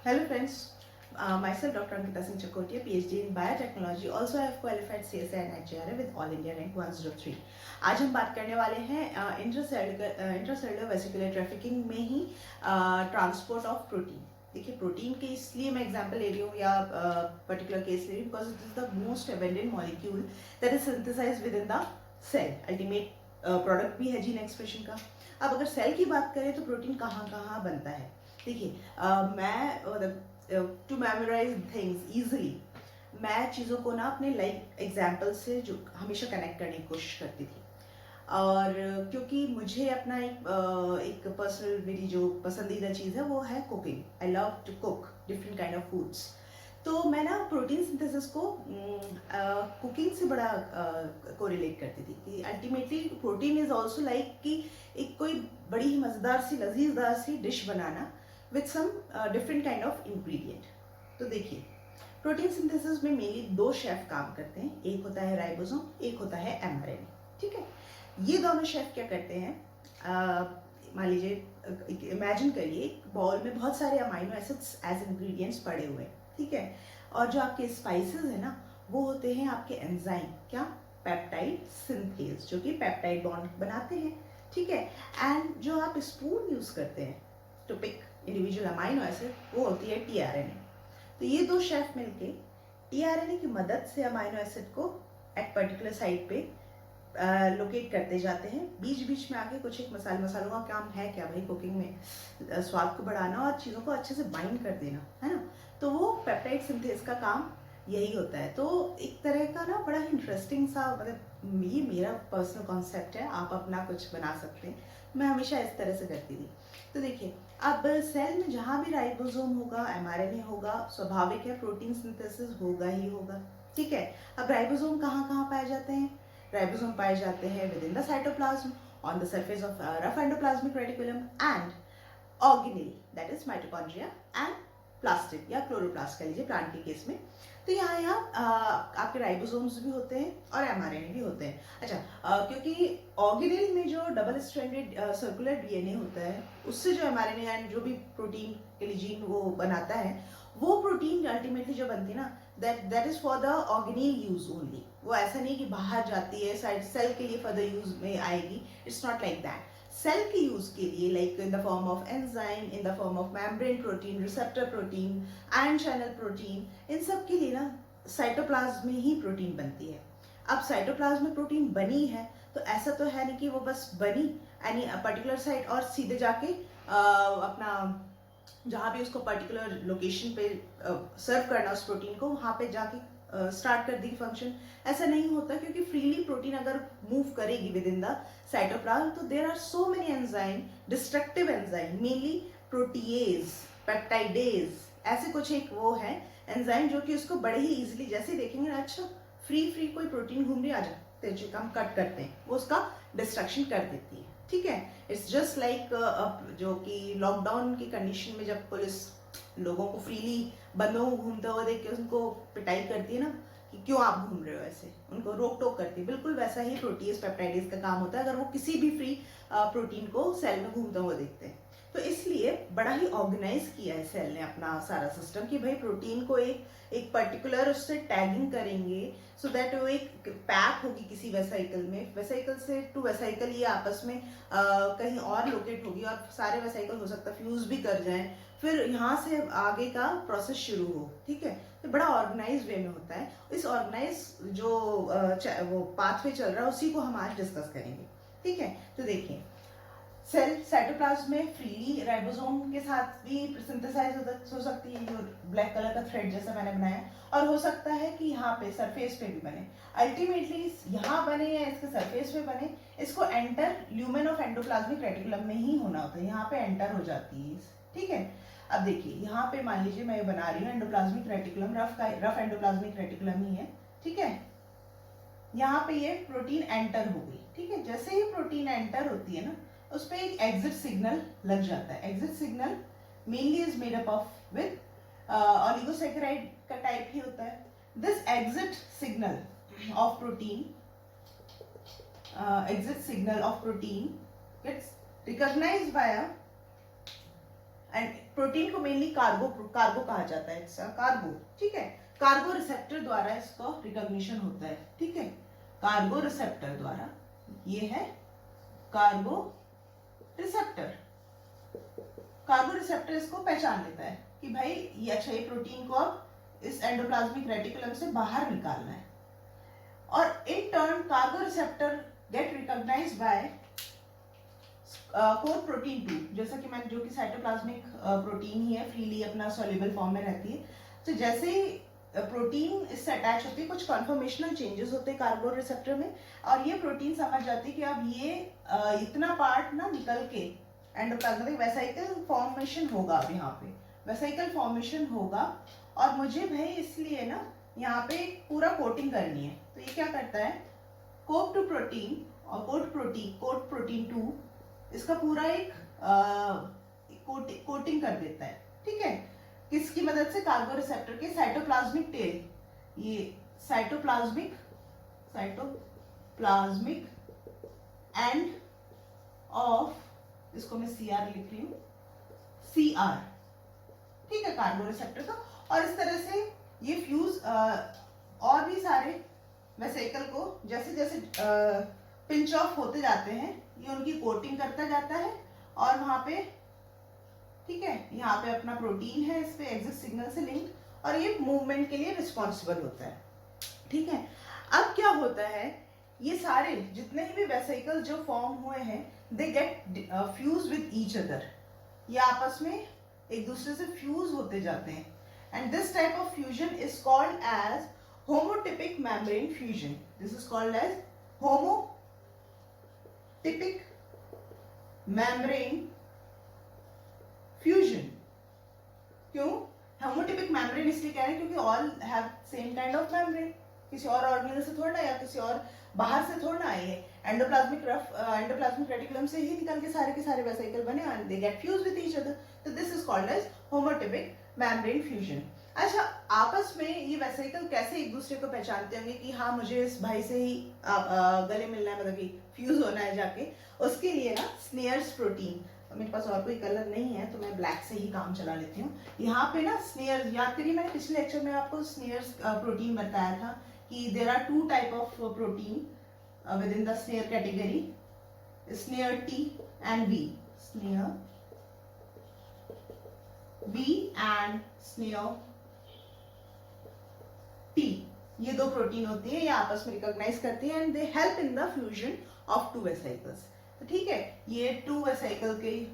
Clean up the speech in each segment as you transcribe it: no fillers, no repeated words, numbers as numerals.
Hello friends, myself Dr. Ankita Singh Chakotia, PhD in Biotechnology. Also I have qualified CSI and HRA with All India Rank 103. आज हम बात करने वाले हैं intracellular vesicular trafficking में ही transport of protein. देखिए protein के इसलिए मैं एग्जांपल ले रही हूँ या पर्टिकुलर केस ले रही हूँ because it is the most abundant molecule that is synthesised within the cell. Ultimate product भी है जीन एक्सप्रेशन का. अब अगर सेल की बात करें तो प्रोटीन कहाँ कहाँ बनता है. देखिए मैं टू मेमोराइज थिंग्स इजीली मैं चीज़ों को ना अपने लाइफ एग्जाम्पल से जो हमेशा कनेक्ट करने की कोशिश करती थी. और क्योंकि मुझे अपना एक पर्सनल मेरी जो पसंदीदा चीज़ है वो है cooking. I love to cook different kind of foods. तो मैं ना प्रोटीन सिंथेसिस को कुकिंग से बड़ा कोरिलेट करती थी कि ultimately protein is also like कि एक कोई बड़ी ही मज़ेदार सी लजीजदार सी डिश बनाना with some different kind of ingredient. तो देखिए प्रोटीन सिंथेसिस में मेनली दो शेफ काम करते हैं. एक होता है राइबोसोम, एक होता है एमआरएनए. ठीक है, ये दोनों शेफ क्या करते हैं, मान लीजिए इमेजिन करिए एक बाउल में बहुत सारे अमाइनो एसिड्स एज इंग्रेडिएंट्स पड़े हुए हैं. ठीक है, और जो आपके स्पाइसेस है ना वो होते हैं आपके एंजाइम. क्या? पेप्टाइड सिंथेज, जो कि पेप्टाइड बॉन्ड बनाते हैं. ठीक है, एंड जो आप स्पून यूज करते हैं to pick individual amino acid वो होती है टीआरएनए. तो ये दो शेफ मिलके टीआरएनए की मदद से अमाइनो एसिड को एट पर्टिकुलर साइट पे लोकेट करते जाते हैं. बीच बीच में आके कुछ एक मसालों का काम है क्या भाई कुकिंग में, स्वाद को बढ़ाना और चीज़ों को अच्छे से बाइंड कर देना, है ना. तो वो पेप्टाइड सिंथेस का काम यही होता है. तो एक तरह का ना बड़ा इंटरेस्टिंग सा, मतलब ये मेरा पर्सनल कॉन्सेप्ट है, आप अपना कुछ बना सकते हैं. मैं हमेशा इस तरह से करती थी. तो देखिए अब सेल में जहाँ भी राइबोसोम होगा, एमआरएनए होगा, स्वाभाविक है प्रोटीन सिंथेसिस होगा ही होगा. ठीक है, अब राइबोसोम कहाँ कहाँ पाए जाते हैं. राइबोसोम पाए जाते हैं with in the cytoplasm, on the surface of rough endoplasmic reticulum and organelle that is mitochondria and plastid या क्लोरोप्लास्ट कह लीजिए प्लांट के केस में. तो यहाँ आपके राइबोसोम्स भी होते हैं और एमआरएनए भी होते हैं. अच्छा, क्योंकि ऑर्गेनेल में जो डबल स्ट्रैंडेड सर्कुलर डीएनए होता है उससे जो एमआरएनए एंड जो भी प्रोटीन के लिए जीन वो बनाता है, वो प्रोटीन अल्टीमेटली जो बनती है ना that is for the organelle use only. वो ऐसा नहीं कि बाहर जाती है साइड सेल के लिए फर्दर यूज में आएगी. It's not like that. Cell के यूज के लिए like in the form of enzyme, in the form of membrane protein, receptor protein, ion channel protein, इन सब के लिए ना साइटोप्लाज्म में ही प्रोटीन बनती है. अब साइटोप्लाज्म में प्रोटीन बनी है तो ऐसा तो है नहीं कि वो बस बनी एनी पर्टिकुलर साइट और सीधे जाके अपना जहाँ भी उसको पर्टिकुलर लोकेशन पे सर्व करना उस प्रोटीन को वहाँ पे जाके स्टार्ट कर दी फंक्शन. ऐसा नहीं होता क्योंकि फ्रीली प्रोटीन अगर मूव करेगी विद इन द साइटोप्लाज्म तो there are so many enzyme, destructive enzyme, mainly protease, peptidase, ऐसे कुछ एक वो है एंजाइम जो कि उसको बड़े ही इजीली जैसे देखेंगे ना, अच्छा फ्री कोई प्रोटीन घूम रही आ जाते हैं, हम कट करते हैं, वो उसका डिस्ट्रक्शन कर देती है. ठीक है, इट्स जस्ट लाइक जो कि लॉकडाउन की कंडीशन में जब पुलिस लोगों को फ्रीली बंदों को घूमते हुए देख के उनको पिटाई करती है ना कि क्यों आप घूम रहे हो, ऐसे उनको रोक टोक करती है. बिल्कुल वैसा ही प्रोटीज पेप्टाइडेज का काम होता है अगर वो किसी भी फ्री प्रोटीन को सेल में घूमते हुए देखते हैं. तो इसलिए बड़ा ही ऑर्गेनाइज किया है सेल ने अपना सारा सिस्टम कि भाई प्रोटीन को एक पर्टिकुलर उससे टैगिंग करेंगे सो दैट वो एक पैक होगी किसी वेसाइकल में, वेसाइकल से टू वेसाइकल ये आपस में कहीं और लोकेट होगी और सारे वेसाइकल हो सकता है फ्यूज भी कर जाएं, फिर यहाँ से आगे का प्रोसेस शुरू हो. ठीक है, तो बड़ा ऑर्गेनाइज वे में होता है. इस ऑर्गेनाइज जो वो पाथवे चल रहा है उसी को हम आज डिस्कस करेंगे. ठीक है, तो देखिए सेल साइटोप्लाज्म में फ्रीली राइबोसोम के साथ भी सिंथेसाइज हो सकती है, जो ब्लैक कलर का थ्रेड जैसा मैंने बनाया, और हो सकता है कि यहाँ पे सरफेस पे भी बने. अल्टीमेटली यहाँ बने या इसके सरफेस पे बने, इसको enter lumen of endoplasmic reticulum में ही होना होता है, यहाँ पे एंटर हो जाती है. ठीक है, अब देखिए यहाँ पे मान लीजिए मैं बना रही हूँ endoplasmic reticulum, rough endoplasmic reticulum ही है. ठीक है, यहाँ पे ये प्रोटीन एंटर हो गई. ठीक है, जैसे ही प्रोटीन एंटर होती है ना उस पर एक एग्जिट सिग्नल लग जाता है. Exit signal mainly is made up of with oligosaccharide का टाइप ही होता है. This exit signal of protein, exit signal of protein gets recognized by a and protein को मेनली कार्गो कार्गो कहा जाता है, इसका कार्गो, ठीक है। कार्गो रिसेप्टर द्वारा इसको रिकॉग्निशन होता है, ठीक है, कार्गो रिसेप्टर द्वारा। ये है कार्गो रिसेप्टर। कार्गो रिसेप्टर इसको पहचान लेता है कि भाई ये अच्छा, ये प्रोटीन को अब इस एंडोप्लाज्मिक रेटिकुलम से बाहर निकालना है। और in turn cargo receptor get recognised by core protein 2, जैसा कि मैंने, जो कि साइटोप्लाज्मिक प्रोटीन ही है, फ्रीली अपना सॉल्युबल फॉर्म में रहती है। तो जैसे ही प्रोटीन इससे अटैच होती है, कुछ कन्फर्मेशनल चेंजेस होते हैं कार्गो रिसेप्टर में, और ये प्रोटीन समझ जाती है कि अब ये इतना पार्ट ना निकल के एंडोप्लाज्मिक वेसाइकल फॉर्मेशन होगा, अब यहाँ पे वेसाइकल फॉर्मेशन होगा, और मुझे भाई इसलिए ना यहाँ पे पूरा कोटिंग करनी है। तो ये क्या करता है, कोट टू प्रोटीन और कोट प्रोटीन 2 इसका पूरा एक कोटिंग कर देता है, ठीक है। किसकी मदद से, कार्गो रिसेप्टर के साइटोप्लाज्मिक टेल, ये साइटोप्लाज्मिक एंड ऑफ, इसको मैं सीआर लिख रही हूँ, सीआर, ठीक है, कार्गो रिसेप्टर का। और इस तरह से ये फ्यूज और भी सारे वेसिकल को जैसे जैसे पिंच ऑफ होते जाते हैं, ये उनकी कोटिंग करता जाता है, और वहां पे, ठीक है, यहाँ पे अपना प्रोटीन है, इस पे एग्जिट सिग्नल से लिंक, और ये मूवमेंट के लिए रिस्पॉन्सिबल होता है, ठीक है। अब क्या होता है, ये सारे जितने भी वेसिकल जो फॉर्म हुए हैं, दे get fuse with each other, ये आपस में एक दूसरे से फ्यूज होते जाते हैं। And this type of fusion is called as homotypic membrane fusion. This is called as homotypic membrane fusion. क्यों होमोटिपिक मेम्ब्रेन इसलिए कह रहे हैं क्योंकि all have same kind of membrane, किसी और ऑर्गेनल से थोड़ा या किसी और बाहर से थोड़ा आए हैं, एंडोप्लाज्मिक रेटिकुलम से ही निकल के सारे वेसिकल बने, and they get fuse with each other. तो this is called as homotypic membrane fusion. अच्छा, आपस में ये वेसिकल कैसे एक दूसरे को पहचानते होंगे कि हाँ मुझे इस भाई से ही गले मिलना है, मतलब कि फ्यूज होना है जाके, उसके लिए ना स्नेयर्स प्रोटीन, मेरे पास और कोई कलर नहीं है तो मैं ब्लैक से ही काम चला लेती हूँ। यहाँ पे ना स्नेयर्स, याद करिए मैंने पिछले लेक्चर में आपको स्नेयर्स प्रोटीन बताया था कि there are 2 type of protein within the SNARE category, SNARE T and B, SNARE B and SNARE T. ये 2 प्रोटीन होती है, ये आपस में रिकॉग्नाइज करती है and they help in the fusion of 2 vesicles. तो ठीक है, ये 2 वेसिकल के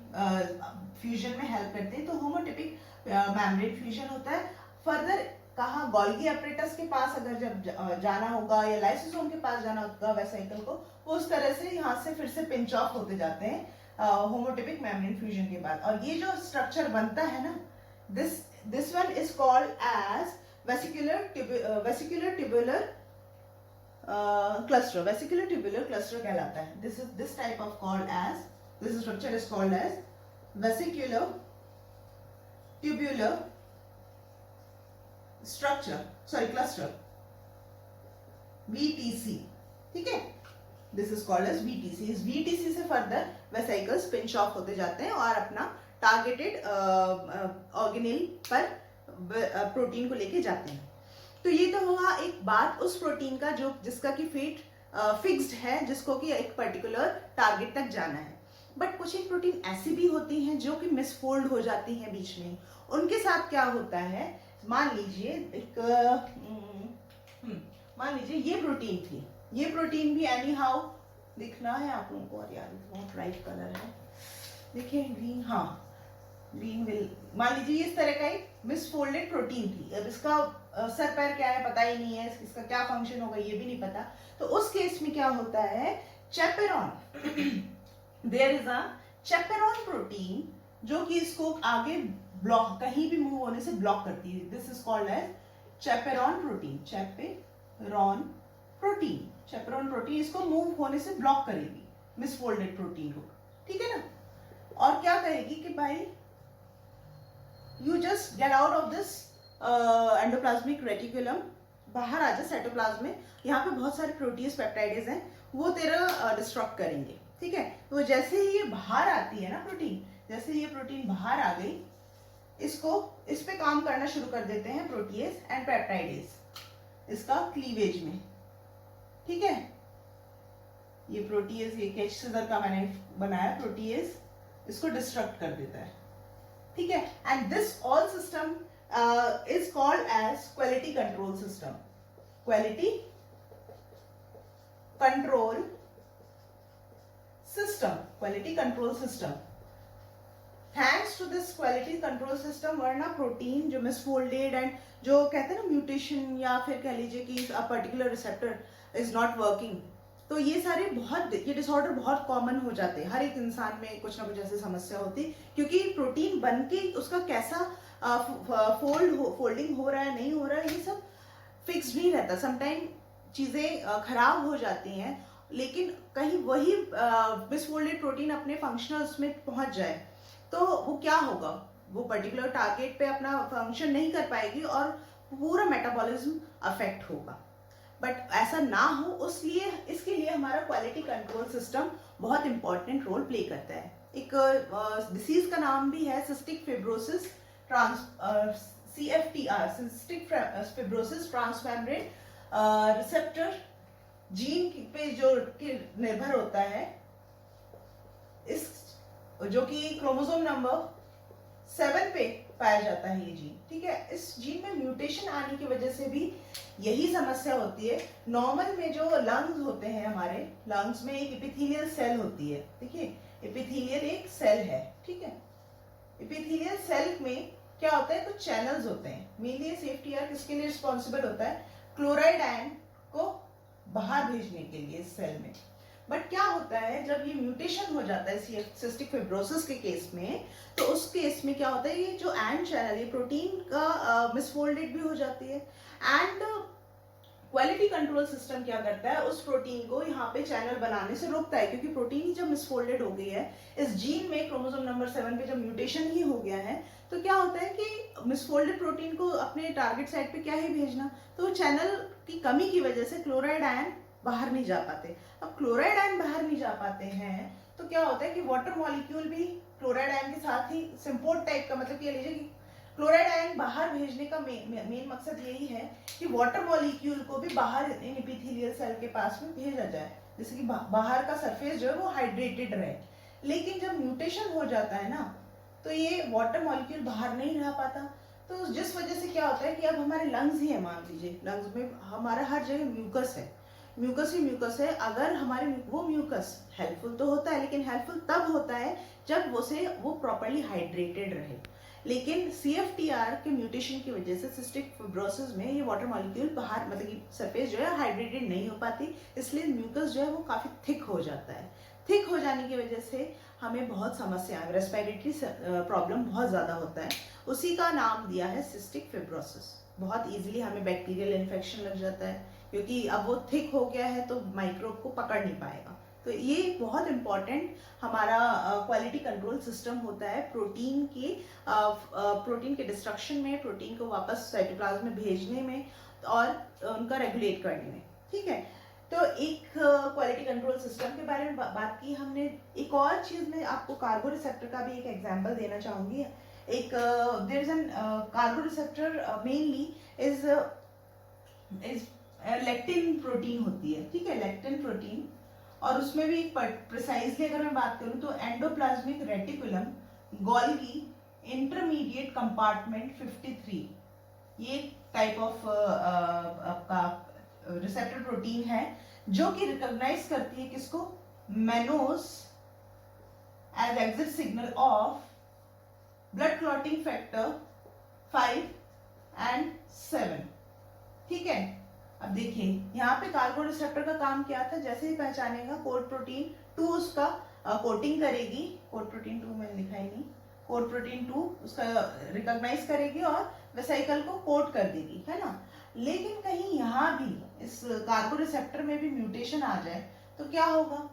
फ्यूजन में हेल्प करते हैं। तो होमोटिपिक मेम्ब्रेन फ्यूजन होता है। फर्दर कहाँ, गोल्गी अपरेटस के पास अगर जब जाना होगा या लाइसोसोम के पास जाना होगा वेसिकल को, वो उस तरह से यहाँ से फिर से पिंच ऑफ होते जाते हैं होमोटिपिक मेम्ब्रेन फ्यूजन के बाद। और ये जो स्ट्रक्चर बनता है ना, this one is called as vesicular tubular cluster, vesicular tubular cluster कहलाता है। This type of called as, this structure is called as vesicular tubular structure, cluster, VTC, ठीक है, this is called as VTC। इस VTC से further vesicles pinch off होते जाते हैं और अपना targeted organelle पर प्रोटीन को लेके जाते हैं। तो ये तो हुआ एक बात उस प्रोटीन का जो जिसका कि फेट फिक्स्ड है, जिसको कि एक पर्टिकुलर टारगेट तक जाना है। बट कुछ एक प्रोटीन ऐसी भी होती हैं जो कि मिसफोल्ड हो जाती हैं बीच में। उनके साथ क्या होता है, मान लीजिए ये प्रोटीन थी, ये प्रोटीन भी एनी हाउ दिखना है आप लोगों को, और यार बहुत ब्राइट कलर है, देखिए ग्रीन, हाँ ग्रीन विल, मान लीजिए इस तरह का एक मिसफोल्डेड प्रोटीन थी। अब इसका सर पैर क्या है पता ही नहीं है, इसका क्या फंक्शन होगा ये भी नहीं पता। तो उस केस में क्या होता है, चैपेरॉन, देयर इज अ चैपेरॉन प्रोटीन जो कि इसको आगे ब्लॉक, कहीं भी मूव होने से ब्लॉक करती है। This is called as chaperone protein. Chaperone protein इसको मूव होने से ब्लॉक करेगी, मिसफोल्डेड प्रोटीन को, ठीक है ना। और क्या कहेगी कि भाई you just get out of this endoplasmic reticulum, बाहर आ जा साइटोप्लाज्म में, यहाँ पे बहुत सारे प्रोटीज पेप्टाइडेज हैं, वो तेरा डिस्ट्रक्ट करेंगे, ठीक है। तो जैसे ही ये बाहर आती है ना प्रोटीन, जैसे ये प्रोटीन बाहर आ गई, इसको इस पे काम करना शुरू कर देते हैं प्रोटीएज एंड पेप्टाइडेज इसका क्लीवेज में, ठीक है। ये प्रोटीएज, ये कैच सीजर का मैंने बनाया प्रोटीएज, इसको डिस्ट्रक्ट कर देता है, ठीक है। And this all system is called as quality control system, quality control system, quality control system. Thanks to this quality control system वरना प्रोटीन जो मिसफोल्डेड एंड जो कहते हैं ना म्यूटेशन या फिर कह लीजिए कि a particular receptor is not working, तो ये सारे बहुत, ये डिसऑर्डर बहुत कॉमन हो जाते हैं, हर एक इंसान में कुछ ना कुछ ऐसी समस्या होती है, क्योंकि प्रोटीन बन के उसका कैसा फोल्डिंग हो रहा है नहीं हो रहा है ये सब फिक्स नहीं रहता। समटाइम चीज़ें खराब हो जाती हैं, लेकिन कहीं वही मिसफोल्डेड प्रोटीन अपने फंक्शनल्स में पहुंच जाए तो वो क्या होगा, वो पर्टिकुलर टारगेट पे अपना फंक्शन नहीं कर पाएगी और पूरा मेटाबॉलिज्म अफेक्ट होगा। बट ऐसा ना हो उसलिए इसके लिए हमारा क्वालिटी कंट्रोल सिस्टम बहुत इंपॉर्टेंट रोल प्ले करता है। एक डिसीज का नाम भी है cystic fibrosis CFTR, cystic fibrosis transmembrane receptor gene पे जो निर्भर होता है, इस जो कि क्रोमोसोम नंबर 7 पे पाया जाता है ये जीन, ठीक है। इस जीन में म्यूटेशन आने की वजह से भी यही समस्या होती है। नॉर्मल में जो लंग्स होते हैं, हमारे लंग्स में एक एपिथेलियल सेल होती है, देखिए एपिथेलियल एक सेल है, ठीक है। एपिथेलियल सेल में क्या होता है, कुछ चैनल्स होते हैं, मेनली CFTR किसके लिए रिस्पॉन्सिबल होता है, क्लोराइड आयन को बाहर भेजने के लिए इस सेल में। बट क्या होता है जब ये म्यूटेशन हो जाता है सिस्टिक फिब्रोसिस के केस में, तो उस केस में क्या होता है, ये जो आयन चैनल ये प्रोटीन का मिसफोल्डेड भी हो जाती है एंड क्वालिटी कंट्रोल सिस्टम क्या करता है, उस प्रोटीन को यहाँ पे चैनल बनाने से रोकता है, क्योंकि प्रोटीन ही जब मिसफोल्डेड हो गई है इस जीन में क्रोमोसोम नंबर 7 पे जब म्यूटेशन ही हो गया है, तो क्या होता है कि मिसफोल्डेड प्रोटीन को अपने टारगेट साइट पे क्या ही भेजना, तो चैनल की कमी की वजह से क्लोराइड आयन बाहर नहीं जा पाते। अब क्लोराइड आयन बाहर नहीं जा पाते हैं तो क्या होता है कि वाटर मॉलिक्यूल भी क्लोराइड आयन के साथ ही सिंपोर्ट टाइप का, मतलब ये लीजिए कि क्लोराइड आयन बाहर भेजने का मेन मकसद यही है कि वाटर मॉलिक्यूल को भी बाहर इन एपिथेलियल सेल के पास में भेजा जाए, जैसे कि बाहर का सरफेस जो है वो हाइड्रेटेड रहे। लेकिन जब म्यूटेशन हो जाता है ना, तो ये वाटर मॉलिक्यूल बाहर नहीं रह पाता, तो जिस वजह से क्या होता है कि अब हमारे लंग्स ही है, मान लीजिए लंग्स में हमारा हर जगह म्यूकस है, म्यूकस ही म्यूकस है। अगर हमारे वो म्यूकस हेल्पफुल तो होता है, लेकिन हेल्पफुल तब होता है जब वो प्रॉपर्ली हाइड्रेटेड रहे। लेकिन CFTR के म्यूटेशन की वजह से सिस्टिक फिब्रोसिस में ये वाटर मॉलिक्यूल बाहर, मतलब कि सरफेस जो है हाइड्रेटेड नहीं हो पाती, इसलिए म्यूकस जो है वो काफी थिक हो जाता है। थिक हो जाने की वजह से हमें बहुत समस्या, रेस्पिरेटरी प्रॉब्लम बहुत ज्यादा होता है, उसी का नाम दिया है सिस्टिक फिब्रोसिस। बहुत इजीली हमें बैक्टीरियल इन्फेक्शन लग जाता है, क्योंकि अब वो थिक हो गया है तो माइक्रोब को पकड़ नहीं पाएगा। तो ये बहुत इंपॉर्टेंट हमारा क्वालिटी कंट्रोल सिस्टम होता है प्रोटीन के डिस्ट्रक्शन में, प्रोटीन को वापस साइटोप्लाज्म में भेजने में और उनका रेगुलेट करने में, ठीक है। तो एक क्वालिटी कंट्रोल सिस्टम के बारे में बात की हमने। एक और चीज में आपको कार्गो रिसेप्टर का भी एक एग्जांपल देना चाहूंगी। एक there is an cargo receptor mainly is lectin protein होती है, ठीक है, लेक्टिन प्रोटीन। और उसमें भी प्रिसाइजली अगर मैं बात करूं तो endoplasmic reticulum, Golgi, intermediate compartment 53, ये टाइप ऑफ आपका रिसेप्टर प्रोटीन है जो कि रिकॉग्नाइज करती है किसको, mannose as exit signal of blood clotting factor 5 and 7, ठीक है। अब देखिए यहाँ पे कार्गो रिसेप्टर का काम क्या था, जैसे ही पहचानेगा कोड प्रोटीन 2 उसका कोटिंग करेगी, कोड प्रोटीन 2 मैंने लिखा ही नहीं, कोड प्रोटीन 2 उसका रिकॉग्नाइज करेगी और वेसिकल को कोड कर देगी, है ना। लेकिन कहीं यहाँ भी इस कार्गो रिसेप्टर में भी म्यूटेशन आ जाए तो क्या होगा,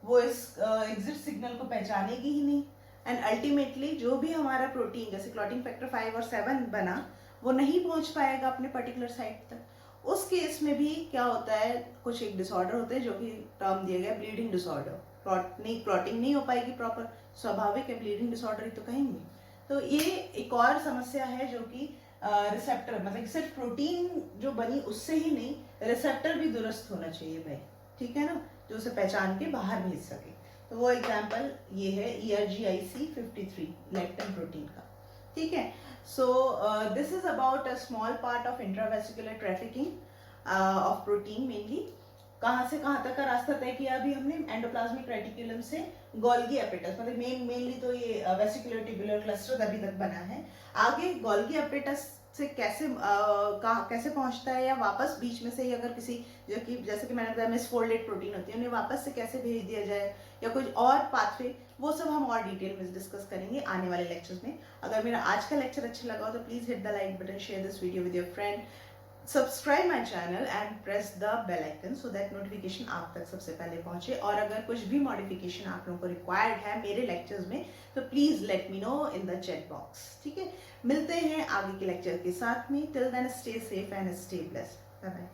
वो इस एग्जिट सिग्नल को पहचानेगी ही नहीं एंड अल्टीमेटली जो भी हमारा प्रोटीन जैसे क्लॉटिंग फैक्टर 5 और 7 बना वो नहीं पहुंच पाएगा अपने पर्टिकुलर साइट तक। उस केस में भी क्या होता है, कुछ एक डिसऑर्डर होते हैं जो कि टर्म दिया गया ब्लीडिंग डिसऑर्डर, क्लॉटिंग नहीं हो पाएगी प्रॉपर, स्वाभाविक है, ब्लीडिंग डिसऑर्डर ही तो कहेंगे। तो ये एक और समस्या है जो कि रिसेप्टर, मतलब सिर्फ प्रोटीन जो बनी उससे ही नहीं, रिसेप्टर भी दुरुस्त होना चाहिए भाई, ठीक है ना, जो उसे पहचान के बाहर भेज सके। तो वो एग्जाम्पल ये है ERGIC53 लेक्टिन प्रोटीन का, ठीक है। So this is about a small part of intravesicular trafficking of protein mainly. कहाँ से कहाँ तक का रास्ता तय किया अभी हमने, एंडोप्लाज्मिक रेटिकुलम से गोल्गी एपेटस, मतलब मेनली तो ये वेसिकुलर ट्यूबुलर क्लस्टर अभी तक बना है। आगे गोल्गी एपेटस से कैसे कैसे पहुंचता है, या वापस बीच में से ही अगर किसी जो कि जैसे कि मैंने बताया मिसफोल्डेड प्रोटीन होती है उन्हें वापस से कैसे भेज दिया जाए, या कुछ और पाथवे, वो सब हम और डिटेल में डिस्कस करेंगे आने वाले लेक्चर्स में। अगर मेरा आज का लेक्चर अच्छा लगा हो तो please hit the like button, share this video with your friend, subscribe my channel and press the bell icon so that notification आप तक सबसे पहले पहुंचे। और अगर कुछ भी मॉडिफिकेशन आप लोगों को रिक्वायर्ड है मेरे लेक्चर्स में तो please let me know in the chat box, ठीक है। मिलते हैं आगे के लेक्चर के साथ में। Till then stay safe and stay blessed, bye bye.